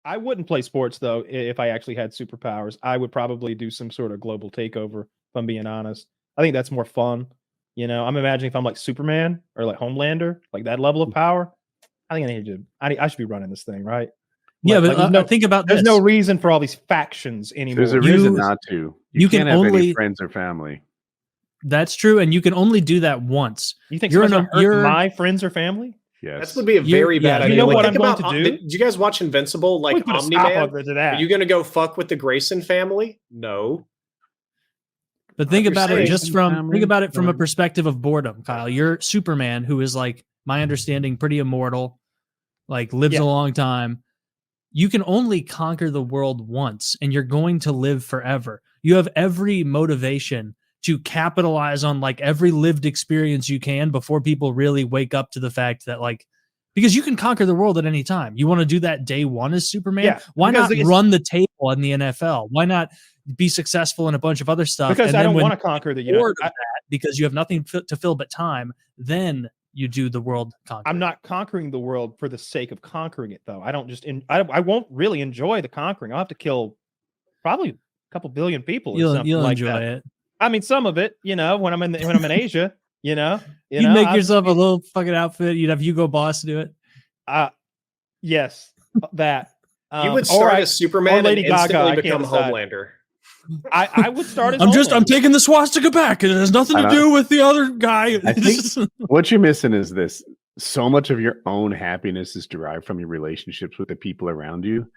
I wouldn't play sports though if I actually had superpowers. I would probably do some sort of global takeover. If I'm being honest, I think that's more fun. You know, I'm imagining if I'm like Superman or like Homelander, like that level of power. I think I should be running this thing, right? Yeah, Like, but think about there's this. no reason for all these factions anymore. There's a reason not to. You can't have any friends or family. That's true, and you can only do that once. You think you're going to hurt my friends or family? Yes. That would be a very bad idea. You know what I'm going to do? Did you guys watch Invincible? Like Omni-Man? Are you going to go fuck with the Grayson family? No. But think about it from a perspective of boredom, Kyle. You're Superman, who is like, my understanding, pretty immortal, like lives a long time. You can only conquer the world once, and you're going to live forever. You have every motivation to capitalize on like every lived experience you can before people really wake up to the fact that like, because you can conquer the world at any time. You want to do that day one as Superman? Yeah, why not run the table in the NFL? Why not be successful in a bunch of other stuff? Because I don't want to conquer the universe. Because you have nothing to fill but time, then you do the world conquer. I'm not conquering the world for the sake of conquering it, though. I don't just I won't really enjoy the conquering. I'll have to kill probably a couple billion people. You'll like enjoy that. it. I mean, some of it, you know, when I'm in Asia, you know, you make yourself a little fucking outfit. You'd have Hugo Boss do it. Yes, that. You would start as Superman and instantly become Homelander. I would start as I'm taking the swastika back. It has nothing to do with the other guy. I think what you're missing is this. So much of your own happiness is derived from your relationships with the people around you.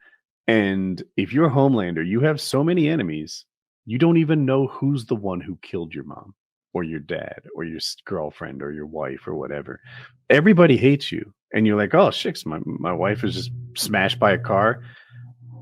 And if you're a Homelander, you have so many enemies, you don't even know who's the one who killed your mom or your dad or your girlfriend or your wife or whatever. Everybody hates you. And you're like, oh, shit, my wife was just smashed by a car.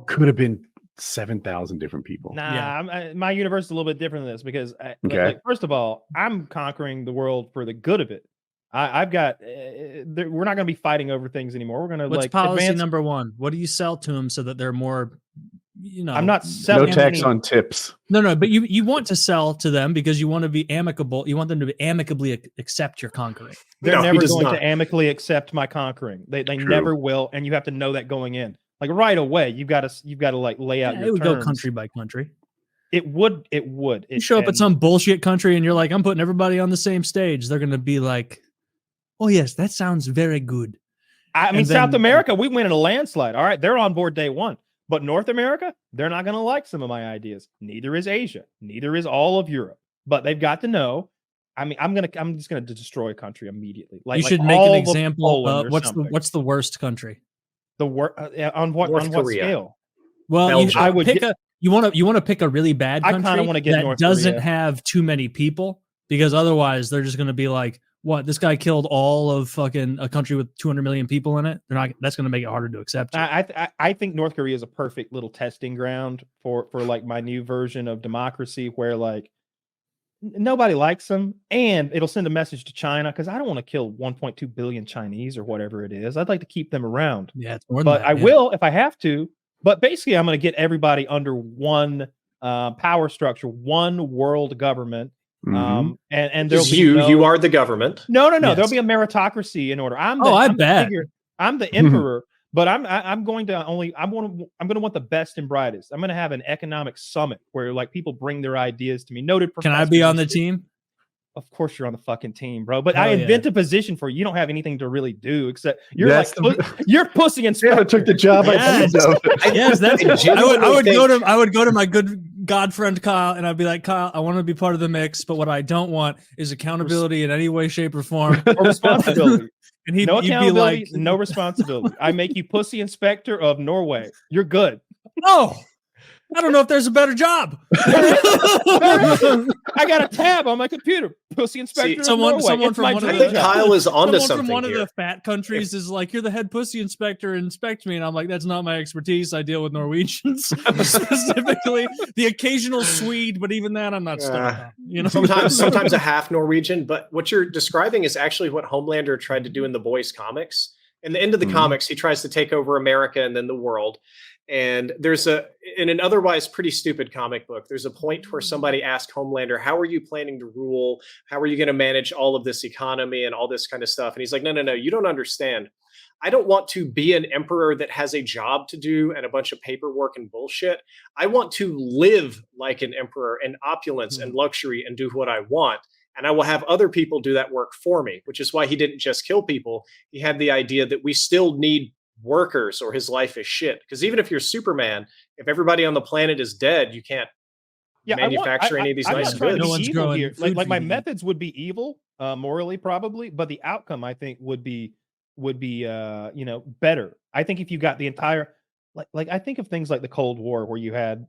Could have been 7,000 different people. My universe is a little bit different than this because, like, first of all, I'm conquering the world for the good of it. I've got. We're not going to be fighting over things anymore. We're going to What's policy number one? What do you sell to them so that they're more? You know, I'm not selling. No tax on tips. No, but you want to sell to them because you want to be amicable. You want them to amically accept your conquering. They're never going to amicably accept my conquering. They never will, and you have to know that going in. Like right away, you've got to like lay out your it would terms. Go country by country. It would. You show up at some bullshit country and you're like, I'm putting everybody on the same stage. They're going to be like, oh yes, that sounds very good. I mean, South America, we win in a landslide. All right, they're on board day one. But North America, they're not going to like some of my ideas. Neither is Asia. Neither is all of Europe. But they've got to know. I mean, I'm just gonna destroy a country immediately. Like you should make an example. What's the worst country? The worst on what scale? Well, I would pick you want to pick a really bad country. I kind of want to get that North doesn't Korea. Have too many people because otherwise they're just going to be like, what? This guy killed all of fucking a country with 200 million people in it. They're not. That's going to make it harder to accept. I think North Korea is a perfect little testing ground for like my new version of democracy, where like nobody likes them, and it'll send a message to China because I don't want to kill 1.2 billion Chinese or whatever it is. I'd like to keep them around. Yeah, it's more than but that, I will if I have to. But basically, I'm going to get everybody under one power structure, one world government. Mm-hmm. And there'll be you are the government. No. Yes. There'll be a meritocracy in order. I'm the emperor, but I'm going to want the best and brightest. I'm going to have an economic summit where like people bring their ideas to me. Noted. Can I be on the team? Of course you're on the fucking team, bro. But I invent a position for you. You don't have anything to really do except you're you're pussy and I took the job. Yes, I would go to my good God friend Kyle, and I'd be like, Kyle, I want to be part of the mix, but what I don't want is accountability in any way, shape, or form, or responsibility. And he'd accountability, be like, no responsibility. I make you pussy inspector of Norway. You're good. No. I don't know if there's a better job. I got a tab on my computer. Pussy inspector. See, someone from one of the Kyle is onto something. From one of the fat countries is like, you're the head pussy inspector. Inspect me, and I'm like, that's not my expertise. I deal with Norwegians specifically. The occasional Swede, but even that, I'm not stuck on. You know, sometimes a half Norwegian. But what you're describing is actually what Homelander tried to do in the Boys comics. In the end of the comics, he tries to take over America and then the world. And there's in an otherwise pretty stupid comic book, there's a point where somebody asked Homelander, how are you planning to rule? How are you going to manage all of this economy and all this kind of stuff? And he's like, no, you don't understand. I don't want to be an emperor that has a job to do and a bunch of paperwork and bullshit. I want to live like an emperor in opulence and luxury and do what I want. And I will have other people do that work for me, which is why he didn't just kill people. He had the idea that we still need workers or his life is shit. Because even if you're Superman, if everybody on the planet is dead, you can't manufacture any of these nice goods. No one's growing here. Like my methods would be evil, morally probably, but the outcome I think would be better. I think if you got the entire like I think of things like the Cold War where you had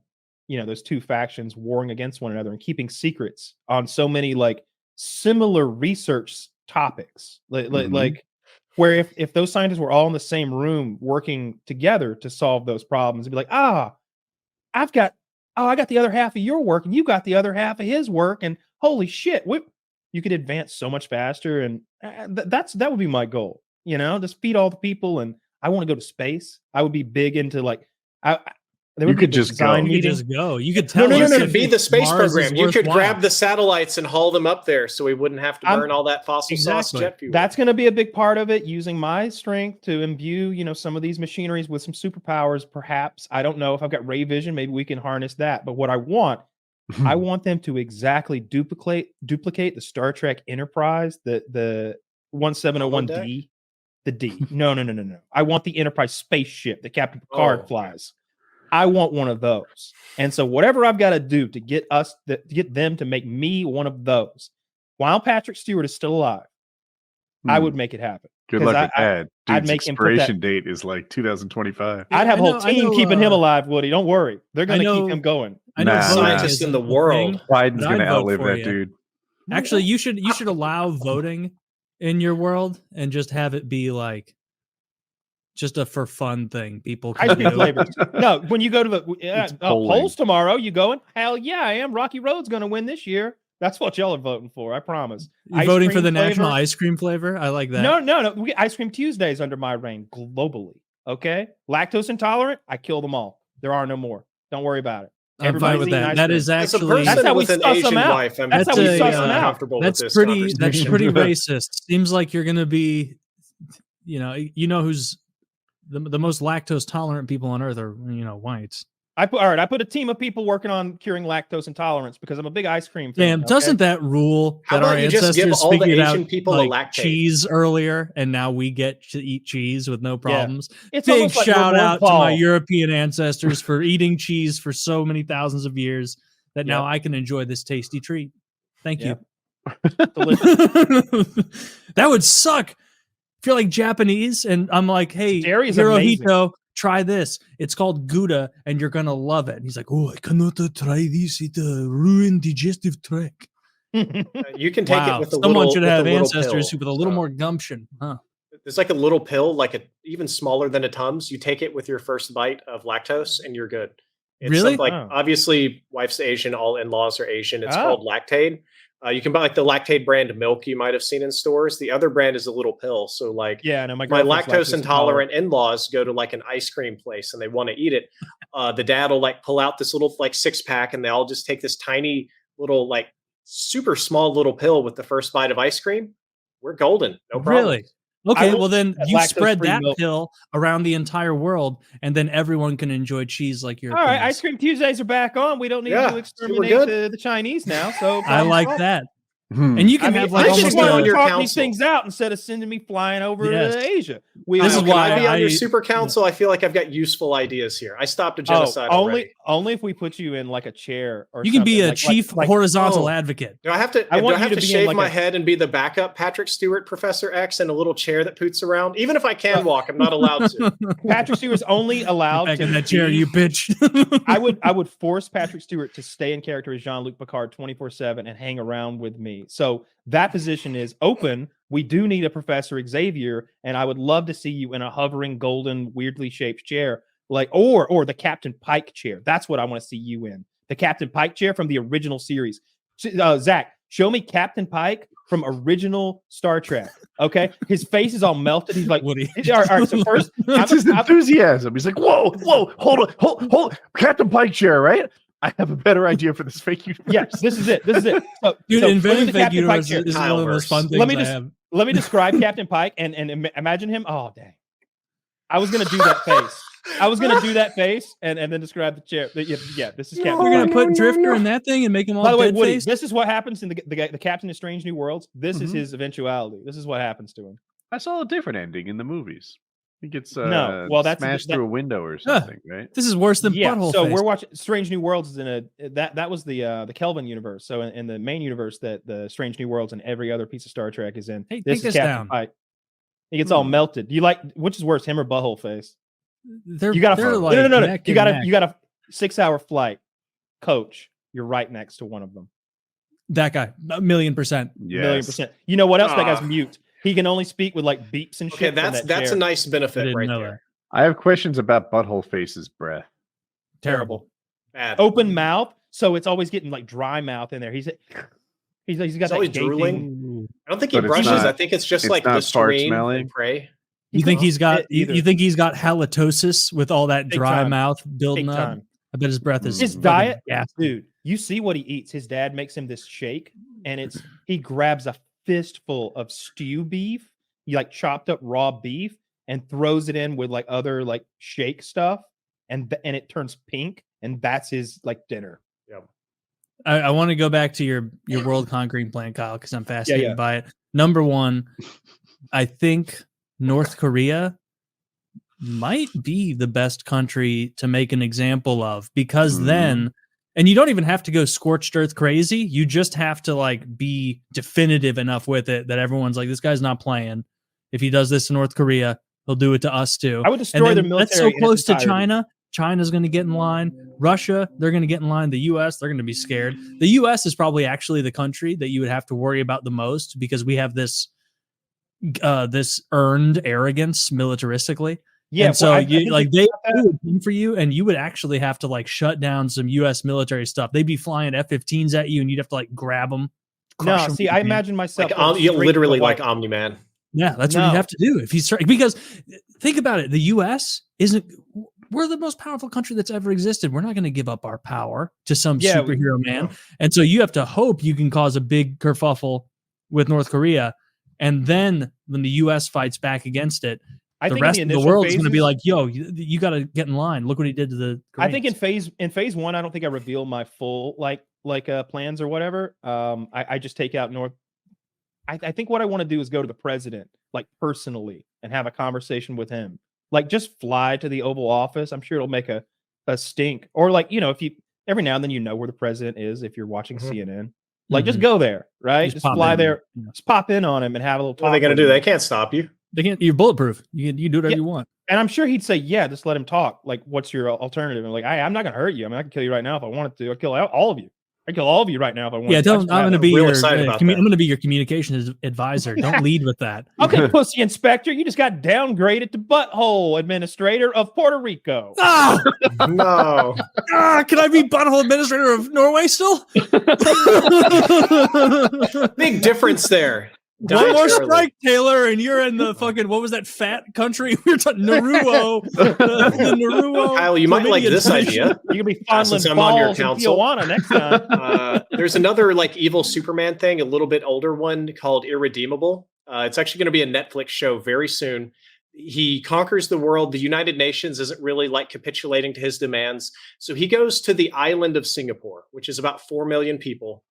those two factions warring against one another and keeping secrets on so many like similar research topics, like where if those scientists were all in the same room working together to solve those problems, it'd be like, I got the other half of your work and you got the other half of his work, and holy shit, you could advance so much faster. And that would be my goal, just feed all the people. And I want to go to space. I would be big into like, you could just go. You could just go. You could tell. No. Be the space program. You could grab the satellites and haul them up there, so we wouldn't have to burn all that fossil sauce jet fuel. That's going to be a big part of it. Using my strength to imbue, some of these machineries with some superpowers. Perhaps I don't know if I've got ray vision. Maybe we can harness that. But what I want them to exactly duplicate the Star Trek Enterprise, the 1701D, the D. No. I want the Enterprise spaceship that Captain Picard flies. I want one of those. And so whatever I've got to do to get them to make me one of those, while Patrick Stewart is still alive, I would make it happen. Good luck with that. I'd make expiration date is like 2025. I'd have a whole team keeping him alive, Woody. Don't worry. They're going to keep him going. I know scientists in the world. Biden's going to outlive that dude. Actually, you should allow voting in your world and just have it be like just a for fun thing people can do. No, when you go to the polls tomorrow, you going, hell yeah, I am. Rocky Road's going to win this year. That's what y'all are voting for, I promise. You're voting for the national ice cream flavor? I like that. No. Ice Cream Tuesdays under my reign globally, okay? Lactose intolerant, I kill them all. There are no more. Don't worry about it. I'm fine with that. That is actually... That's how we suss them out. That's how we suss them out. That's pretty racist. Seems like you're going to be, who's... The most lactose tolerant people on earth are, whites. I put a team of people working on curing lactose intolerance because I'm a big ice cream fan. Damn, doesn't that rule that our ancestors figured out like cheese earlier, and now we get to eat cheese with no problems? Yeah. It's big shout out to my European ancestors for eating cheese for so many thousands of years that now I can enjoy this tasty treat. Thank you. That would suck. If you're like Japanese and I'm like, hey, Hirohito, try this. It's called Gouda and you're going to love it. And he's like, oh, I cannot try this. It ruined digestive tract. You can take it with a Someone should have ancestors with a little more gumption. Huh? There's like a little pill, like even smaller than a Tums. You take it with your first bite of lactose and you're good. It's really? Obviously, wife's Asian, all in-laws are Asian. It's called Lactaid. You can buy like the Lactaid brand milk you might have seen in stores. The other brand is a little pill. So like my lactose intolerant in-laws go to like an ice cream place and they want to eat it. The dad will like pull out this little like 6-pack and they all just take this tiny little like super small little pill with the first bite of ice cream. We're golden. No problem. Really? Okay, well then you spread that pill around the entire world, and then everyone can enjoy cheese like you're. All right, Ice Cream Tuesdays are back on. We don't need to exterminate the Chinese now. So I like that. And you can have like almost talk these things out instead of sending me flying over to Asia. This is why I be on your super council. I feel like I've got useful ideas here. I stopped a genocide only if we put you in like a chair or you can be a chief horizontal advocate. Do I have to shave my head and be the backup Patrick Stewart, Professor X, in a little chair that poots around? Even if I can walk, I'm not allowed to. Patrick Stewart's only allowed back in that chair, you bitch. I would force Patrick Stewart to stay in character as Jean-Luc Picard 24/7 and hang around with me. So that position is open. We do need a Professor Xavier, and I would love to see you in a hovering golden, weirdly shaped chair, like or the Captain Pike chair. That's what I want to see you in. The Captain Pike chair from the original series. Zach, show me Captain Pike from original Star Trek. Okay, his face is all melted. He's like, Woody. All right. So first, it's his enthusiasm. He's like, whoa, hold on, Captain Pike chair, right? I have a better idea for this fake universe. Yes, this is it. So, dude, inventing fake universe is one of the most fun things I have. Let me describe Captain Pike and imagine him. Oh, dang. I was gonna do that face. I was gonna do that face and then describe the chair. Yeah, this is Captain. We're gonna put Drifter in that thing and make him all. By the way, dead Woody, faced? this is what happens in the Captain of Strange New Worlds. This is his eventuality. This is what happens to him. I saw a different ending in the movies. He gets No, well, that's smashed through a window or something, right? This is worse than Butthole so Face. we're watching Strange New Worlds is in that was the Kelvin universe. So in the main universe that the Strange New Worlds and every other piece of Star Trek is in, Hey, this take is this Captain down. Pike. He gets all melted. You like which is worse, him or Butthole Face? They're You got they're to like no. neck You and got neck. you got a 6-hour flight, coach. You're right next to one of them. That guy, 1,000,000%. $1,000,000%. You know what else? That guy's mute. He can only speak with like beeps and shit. Okay, that's a nice benefit right there. I have questions about Butthole Face's breath. Terrible. Bad. Open mouth, so it's always getting like dry mouth in there. He's got that always gaping- drooling. I don't think he But it's brushes. not- I think it's just it's like not fart Listerine smelling. and Prey. You think he's got? either. You think he's got halitosis with all that Big dry time. mouth building Big up? time. I bet his breath is His fucking diet, gas. dude. You see what he eats. His dad makes him this shake, and he grabs a fistful of stew beef, like chopped up raw beef, and throws it in with like other like shake stuff, and it turns pink, and that's his like dinner. I want to go back to your world conquering plan, Kyle, because I'm fascinated yeah. by it. Number one, I think North Korea might be the best country to make an example of, because then, and you don't even have to go scorched earth crazy. You just have to like be definitive enough with it that everyone's like, this guy's not playing. If he does this in North Korea, he'll do it to us too. I would destroy their military. That's so in its close to entirety. China. China's going to get in line. Russia, they're going to get in line. The U.S., they're going to be scared. The U.S. is probably actually the country that you would have to worry about the most, because we have this earned arrogance militaristically. Yeah, and so well, I you think like it's they would come for you, and you would actually have to like shut down some U.S. military stuff. They'd be flying F-15s at you, and you'd have to like grab them. No, see, I imagine myself Like literally like Omni-Man. Yeah, that's what you have to do if he's because think about it. The U.S. isn't. We're the most powerful country that's ever existed. We're not going to give up our power to some superhero man. And so you have to hope you can cause a big kerfuffle with North Korea. And then when the U.S. fights back against it, the rest of the world is going to be like, yo, you got to get in line. Look what he did to the Koreans. I think in phase one, I don't think I reveal my full plans or whatever. I just take out North. I think what I want to do is go to the president, like personally, and have a conversation with him. Like just fly to the Oval Office. I'm sure it'll make a stink. Or like, if you every now and then where the president is if you're watching CNN. Like just go there, right? Just fly there, just pop in on him and have a little talk. What are they going to do? They can't stop you. They can't. You're bulletproof. You do whatever you want. And I'm sure he'd say, yeah, just let him talk. Like, what's your alternative? And like, I'm not going to hurt you. I mean, I can kill you right now if I wanted to. I'll kill all of you. I kill all of you right now if I want. Yeah, I'm going to be your. I'm going to be your communications advisor. Don't lead with that. Okay, pussy inspector, you just got downgraded to butthole administrator of Puerto Rico. Ah, no. Can I be butthole administrator of Norway still? Big difference there. One more strike, Taylor, and you're in the fucking, what was that fat country? We were talking Naruo. The Naruo. Kyle, you might like this idea. You can be fondling Since I'm on your balls in council. Tijuana next time. There's another like evil Superman thing, a little bit older one called Irredeemable. It's actually going to be a Netflix show very soon. He conquers the world. The United Nations isn't really like capitulating to his demands. So he goes to the island of Singapore, which is about 4 million people,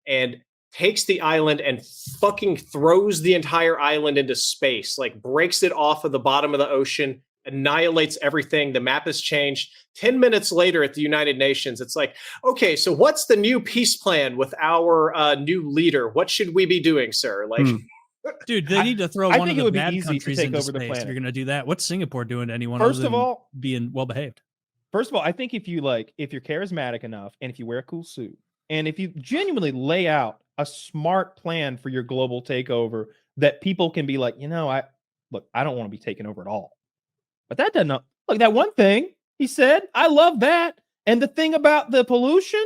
and takes the island and fucking throws the entire island into space, like breaks it off of the bottom of the ocean, annihilates everything. The map has changed. 10 minutes later at the United Nations, it's like, okay, so what's the new peace plan with our new leader? What should we be doing, sir? Like, dude, they need to throw I one think of it the would be bad easy to countries take into over the space. planet. You're going to do that. What's Singapore doing to anyone? First other of than all, being well behaved. First of all, I think if you're charismatic enough, and if you wear a cool suit, and if you genuinely lay out a smart plan for your global takeover, that people can be like, I don't want to be taken over at all. But that doesn't like that one thing he said. I love that. And the thing about the pollution,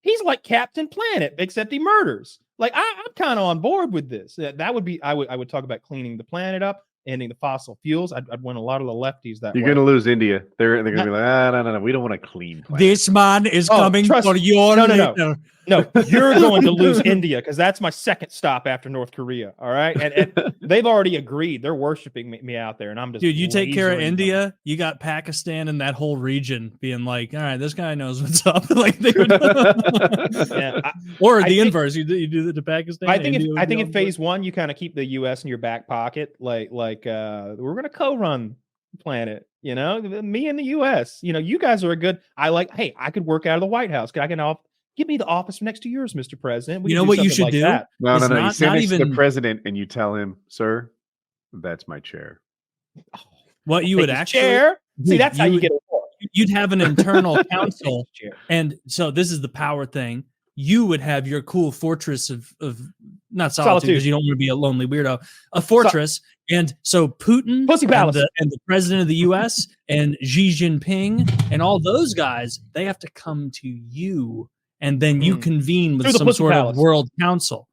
he's like Captain Planet, except he murders. Like I'm kind of on board with this. That would be I would talk about cleaning the planet up, ending the fossil fuels. I'd win a lot of the lefties that You're way. going to lose India. They're going to be like, no, we don't want a clean planet. This man is coming trust for me. your No. leader. No, you're going to lose India because that's my second stop after North Korea. All right, and they've already agreed. They're worshiping me out there, and I'm just dude. You take care of lasering India, them. you got Pakistan and that whole region being like, all right, this guy knows what's up. Like they would, Yeah, or the inverse. You do that to Pakistan. I think in phase one, you kind of keep the U.S. in your back pocket, like we're gonna co-run the planet. You know, me and the U.S. You know, you guys are a good. Hey, I could work out of the White House. I can give me the office next to yours, Mr. President. We you can know what you should like do? that. No. You sit next to even the president and you tell him, "Sir, that's my chair." What you would actually chair. See, that's how you get a war. You'd have an internal council, and so this is the power thing. You would have your cool fortress of not solitude because you don't want to be a lonely weirdo. A fortress, and so Putin Pussy Palace and the president of the U.S. and Xi Jinping and all those guys, they have to come to you, and then you convene with some sort of world council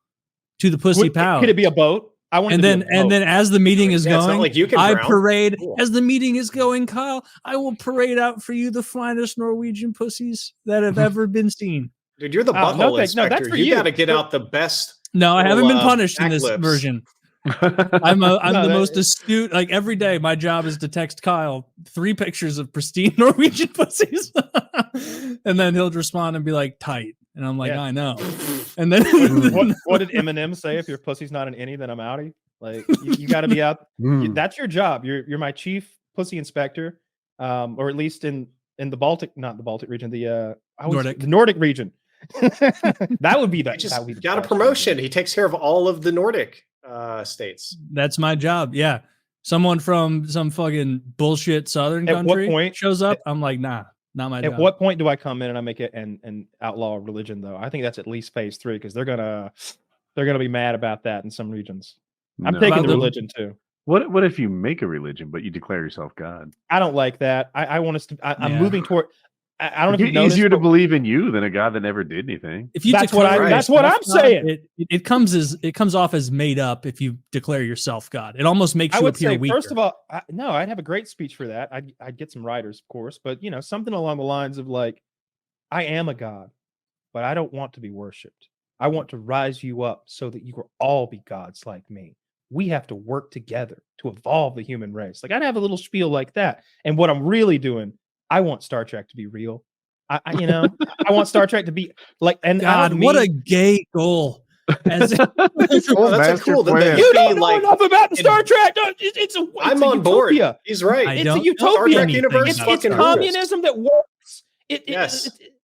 to the Pussy Palace. Could it be a boat? And then as the meeting is going, like you can I drown. parade as the meeting is going, Kyle. I will parade out for you the finest Norwegian pussies that have ever been seen. Dude, you're the butthole inspector. that's for you got to get out the best. No, I haven't been punished in this lips. version. I'm the most astute. Like every day, my job is to text Kyle 3 pictures of pristine Norwegian pussies, and then he'll respond and be like, "Tight." And I'm like, I know. And then what did Eminem say? If your pussy's not an innie, then I'm outie. Like you got to be out. That's your job. You're my chief pussy inspector, or at least in the Baltic, not the Baltic region, the Nordic region. That would be that. Got a promotion. He takes care of all of the Nordic states. That's my job. Yeah. Someone from some fucking bullshit southern country shows up. I'm like, nah. Not my job. At what point do I come in and I make it and outlaw religion though? I think that's at least phase 3 because they're gonna be mad about that in some regions. I'm taking the religion too. What if you make a religion but you declare yourself God? I don't like that. I want us to. I'm moving toward. I don't know if you easier to believe in you than a God that never did anything. If you that's what I'm saying. It comes off as made up if you declare yourself God. It almost makes you appear weaker. First of all, I'd have a great speech for that. I'd get some writers, of course, but something along the lines of like, I am a God, but I don't want to be worshipped. I want to rise you up so that you will all be gods like me. We have to work together to evolve the human race. Like I'd have a little spiel like that. And what I'm really doing, I want Star Trek to be real. I want Star Trek to be like, and God, what a gay goal. That's a cool. You don't know enough about Star Trek. I'm on board. He's right. It's a utopia. Universe. It's communism that works.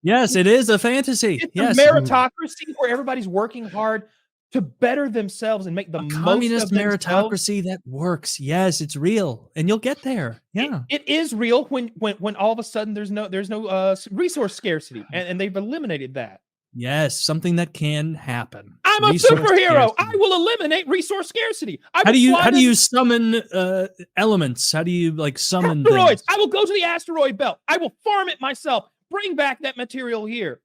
Yes, it is a fantasy. It's a meritocracy where everybody's working hard to better themselves and make the most communist of meritocracy that works. Yes, it's real, and you'll get there. Yeah, it is real when all of a sudden there's no resource scarcity, and they've eliminated that. Yes, something that can happen. I'm a superhero. I will eliminate resource scarcity. How do you summon elements? How do you summon asteroids? Things? I will go to the asteroid belt. I will farm it myself. Bring back that material here.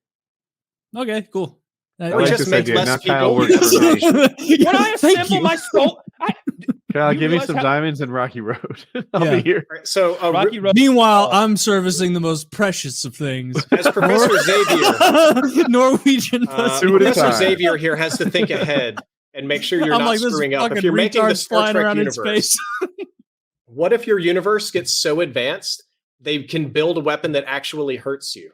Okay, cool. We just make less people. When I assemble my skull, Kyle, give me some diamonds and Rocky Road. I'll be here. Right, so Rocky Road. Meanwhile, I'm servicing the most precious of things. As Professor Xavier, Norwegian. Professor Xavier here has to think ahead and make sure you're not screwing up. If you're making the Star Trek universe, what if your universe gets so advanced they can build a weapon that actually hurts you?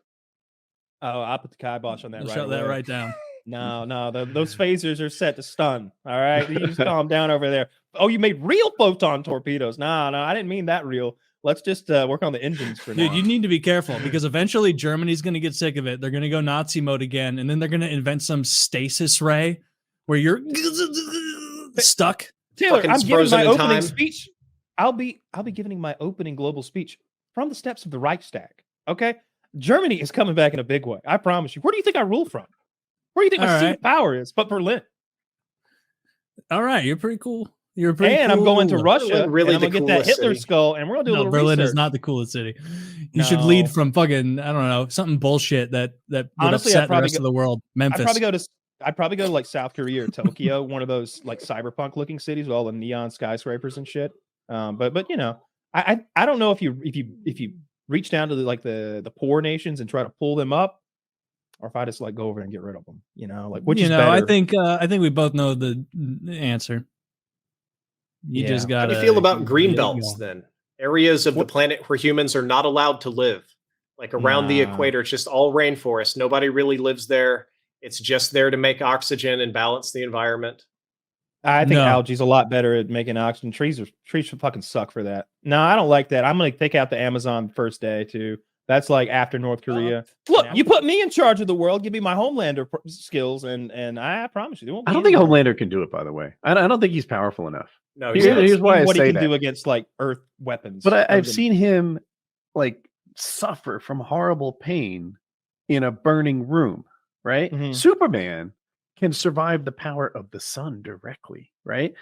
Oh, I'll put the kibosh on that. Shut that right down. No, those phasers are set to stun. All right, you just calm down over there. Oh, you made real photon torpedoes. No, I didn't mean that real. Let's just work on the engines for now. Dude, you need to be careful because eventually Germany's going to get sick of it. They're going to go Nazi mode again, and then they're going to invent some stasis ray where you're stuck. Taylor, I'm giving my opening speech. I'll be giving my opening global speech from the steps of the Reichstag. Okay, Germany is coming back in a big way. I promise you. Where do you think I rule from? Where do you think my seat of power is? But Berlin. All right, you're pretty cool. I'm going to Russia. Really, I'm gonna get that Hitler skull, and we're gonna do a little Berlin research. Is not the coolest city. You should lead from fucking I don't know something bullshit that would upset the rest of the world. Memphis. I'd probably go to like South Korea or Tokyo, one of those like cyberpunk looking cities with all the neon skyscrapers and shit. But I don't know if you reach down to the poor nations and try to pull them up, or if I just like go over and get rid of them. You know, like which you is know, better? I think we both know the answer. You just got. How do you feel about green belts then? Areas of the planet where humans are not allowed to live, like around the equator. It's just all rainforest. Nobody really lives there. It's just there to make oxygen and balance the environment. I think algae's a lot better at making oxygen. Trees should fucking suck for that. No, I don't like that. I'm gonna take out the Amazon first day too. That's like after North Korea. Look, you put me in charge of the world. Give me my Homelander skills, and I promise you, I don't think Homelander can do it. By the way, I don't think he's powerful enough. No, here's why I what say he can that. do against like Earth weapons. But I've seen him like suffer from horrible pain in a burning room. Right, Superman can survive the power of the sun directly. Right,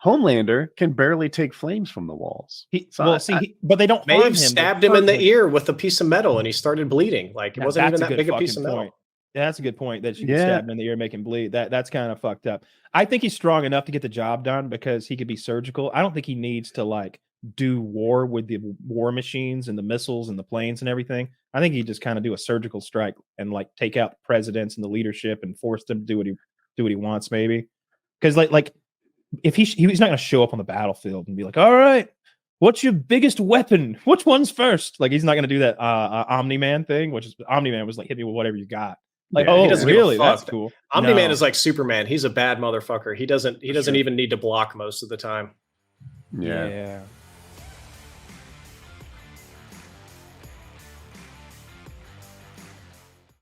Homelander can barely take flames from the walls. But they don't. Maeve stabbed him in the ear with a piece of metal, and he started bleeding. Like it wasn't even that big a piece of metal. Yeah, that's a good point. That she can stab him in the ear, make him bleed. That's kind of fucked up. I think he's strong enough to get the job done because he could be surgical. I don't think he needs to like do war with the war machines and the missiles and the planes and everything. I think he just kind of do a surgical strike and like take out the presidents and the leadership and force them to do what he wants, maybe. Because like if he's not going to show up on the battlefield and be like, all right, what's your biggest weapon? Which one's first? Like he's not going to do that Omni-Man thing, which is Omni-Man was like hit me with whatever you got. Like, he doesn't really? That's cool. Omni-Man is like Superman. He's a bad motherfucker. He doesn't even need to block most of the time. Yeah.